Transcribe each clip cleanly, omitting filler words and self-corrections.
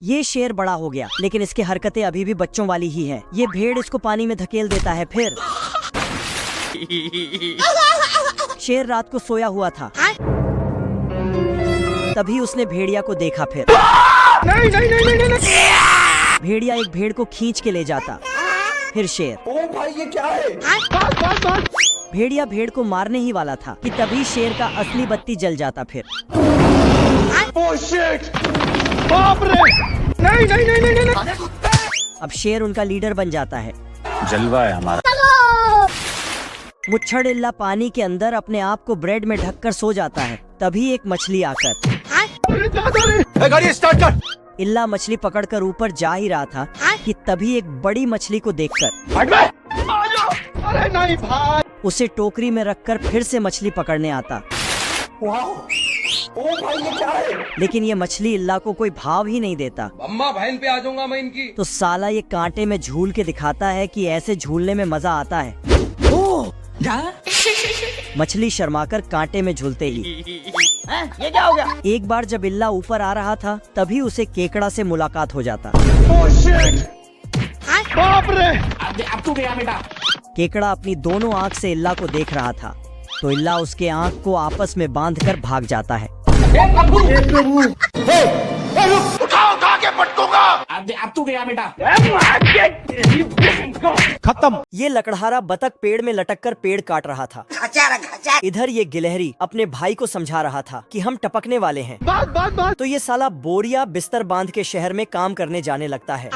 ये शेर बड़ा हो गया, लेकिन इसकी हरकतें अभी भी बच्चों वाली ही हैं। ये भेड़ इसको पानी में धकेल देता है। फिर शेर रात को सोया हुआ था, तभी उसने भेड़िया को देखा। फिर भेड़िया एक भेड़ को खींच के ले जाता। फिर शेर, ओ भाई ये क्या है? भेड़िया भेड़ को मारने ही वाला था कि तभी शेर का असली बत्ती जल जाता। फिर Oh shit! बाप रे! नहीं। अब शेर उनका लीडर बन जाता है। जलवा है हमारा। मुच्छड़ इल्ला पानी के अंदर अपने आप को ब्रेड में ढककर सो जाता है। तभी एक मछली आकर गाड़ी स्टार्ट कर। इल्ला मछली पकड़कर ऊपर जा ही रहा था कि तभी एक बड़ी मछली को देखकर अरे नहीं भाई। उसे टोकरी में रखकर फिर से मछली पकड़ने आता। वाओ! ओ भाई ये क्या है? लेकिन ये मछली इल्ला को कोई भाव ही नहीं देता। अम्मा बहन पे आ जाऊंगा मैं इनकी। तो साला ये कांटे में झूल के दिखाता है कि ऐसे झूलने में मजा आता है। मछली शर्माकर कांटे में झूलते ही ये क्या हो गया? एक बार जब इल्ला ऊपर आ रहा था, तभी उसे केकड़ा से मुलाकात हो जाता। Oh shit! बाप रे! अब तू गया बेटा। केकड़ा अपनी दोनों आँख से इल्ला को देख रहा था, तो इल्ला उसके आँख को आपस में बांधकर भाग जाता है। उठा के पटकूंगा। अब तू गया बेटा। खत्म। ये लकड़हारा बतख पेड़ में लटककर पेड़ काट रहा था। इधर ये गिलहरी अपने भाई को समझा रहा था कि हम टपकने वाले हैं। बात। तो ये साला बोरिया बिस्तर बांध के शहर में काम करने जाने लगता है।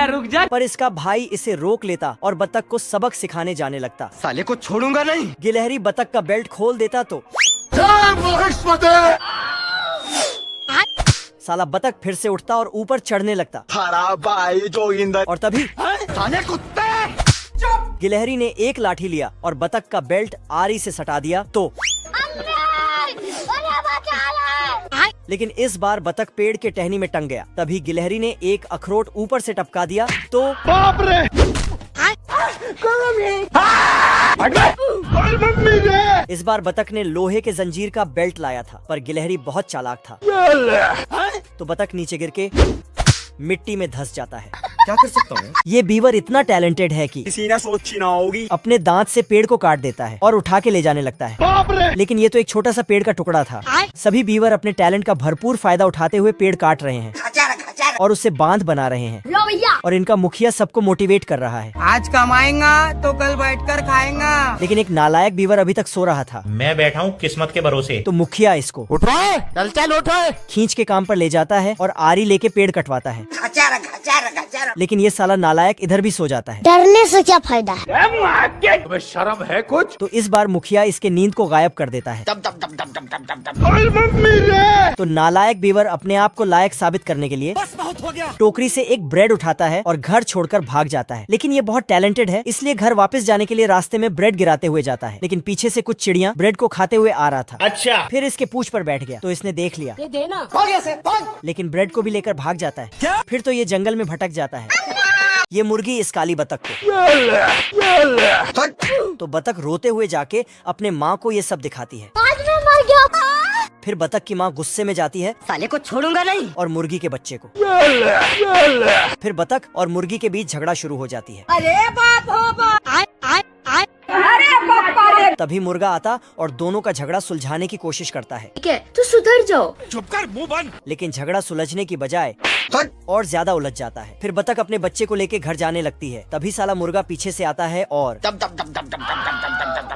रुक जा। पर इसका भाई इसे रोक लेता और बतख को सबक सिखाने जाने लगता। साले को छोड़ूंगा नहीं। गिलहरी बतख का बेल्ट खोल देता तो साला बतख फिर से उठता और ऊपर चढ़ने लगता। हरा भाई जोगिंदर। और तभी साले कुत्ते! गिलहरी ने एक लाठी लिया और बतख का बेल्ट आरी से सटा दिया। तो लेकिन इस बार बतख पेड़ के टहनी में टंग गया। तभी गिलहरी ने एक अखरोट ऊपर से टपका दिया। तो बाप रे! इस बार बतख ने लोहे के जंजीर का बेल्ट लाया था, पर गिलहरी बहुत चालाक था। तो बतख नीचे गिर के मिट्टी में धंस जाता है। क्या कर सकता हूँ? ये बीवर इतना टैलेंटेड है कि किसी ने सोची ना होगी। अपने दांत से पेड़ को काट देता है और उठा के ले जाने लगता है। बाप रे! लेकिन ये तो एक छोटा सा पेड़ का टुकड़ा था। सभी बीवर अपने टैलेंट का भरपूर फायदा उठाते हुए पेड़ काट रहे हैं और उससे बांध बना रहे हैं। और इनका मुखिया सबको मोटिवेट कर रहा है। आज कमाएगा तो कल बैठकर खाएगा। लेकिन एक नालायक बीवर अभी तक सो रहा था। मैं बैठा हूँ किस्मत के भरोसे। तो मुखिया इसको उठाए, चल उठाए। खींच के काम पर ले जाता है और आरी लेके पेड़ कटवाता है। लेकिन ये साला नालायक इधर भी सो जाता है। डरने से क्या फायदा है? तुम्हें शर्म है कुछ? तो इस बार मुखिया इसके नींद को गायब कर देता है। ओए मम्मी रे! तो नालायक बीवर अपने आप को लायक साबित करने के लिए टोकरी से एक ब्रेड उठाता है और घर छोड़कर भाग जाता है। लेकिन ये बहुत टैलेंटेड है, इसलिए घर वापस जाने के लिए रास्ते में ब्रेड गिराते हुए जाता है। लेकिन पीछे से कुछ चिड़िया ब्रेड को खाते हुए आ रहा था। अच्छा। फिर इसके पूंछ पर बैठ गया, तो इसने देख लिया। ये देना। लेकिन ब्रेड को भी लेकर भाग जाता है। फिर तो ये जंगल में भटक जाता है। ये मुर्गी इस काली बतख को। तो बतख रोते हुए जाके अपने माँ को ये सब दिखाती है। आज मैं मर गया। फिर बतख की माँ गुस्से में जाती है साले को छोड़ूंगा नहीं। और मुर्गी के बच्चे को। फिर बतख और मुर्गी के बीच झगड़ा शुरू हो जाती है। अरे बाप हो बाप। अरे बाप। तभी मुर्गा आता और दोनों का झगड़ा सुलझाने की कोशिश करता है। ठीक है, तू सुधर जाओ। चुप कर, मुंह बंद। लेकिन झगड़ा सुलझने की बजाय और ज्यादा उलझ जाता है। फिर बतख अपने बच्चे को लेके घर जाने लगती है। तभी साला मुर्गा पीछे से आता है और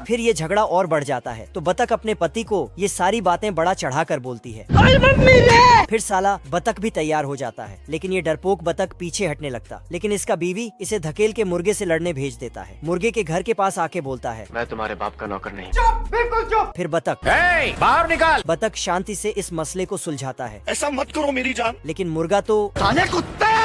फिर ये झगड़ा और बढ़ जाता है। तो बतख अपने पति को ये सारी बातें बड़ा चढ़ाकर बोलती है। फिर साला बतख भी तैयार हो जाता है। लेकिन ये डरपोक बतख पीछे हटने लगता। लेकिन इसका बीवी इसे धकेल के मुर्गे से लड़ने भेज देता है। मुर्गे के घर के पास आके बोलता है, मैं तुम्हारे बाप का नौकर नहीं। बिल्कुल चुप। फिर बतख बाहर निकाल। बतख शांति से इस मसले को सुलझाता है। ऐसा मत करो मेरी जान। लेकिन मुर्गा तो साले कुत्ते!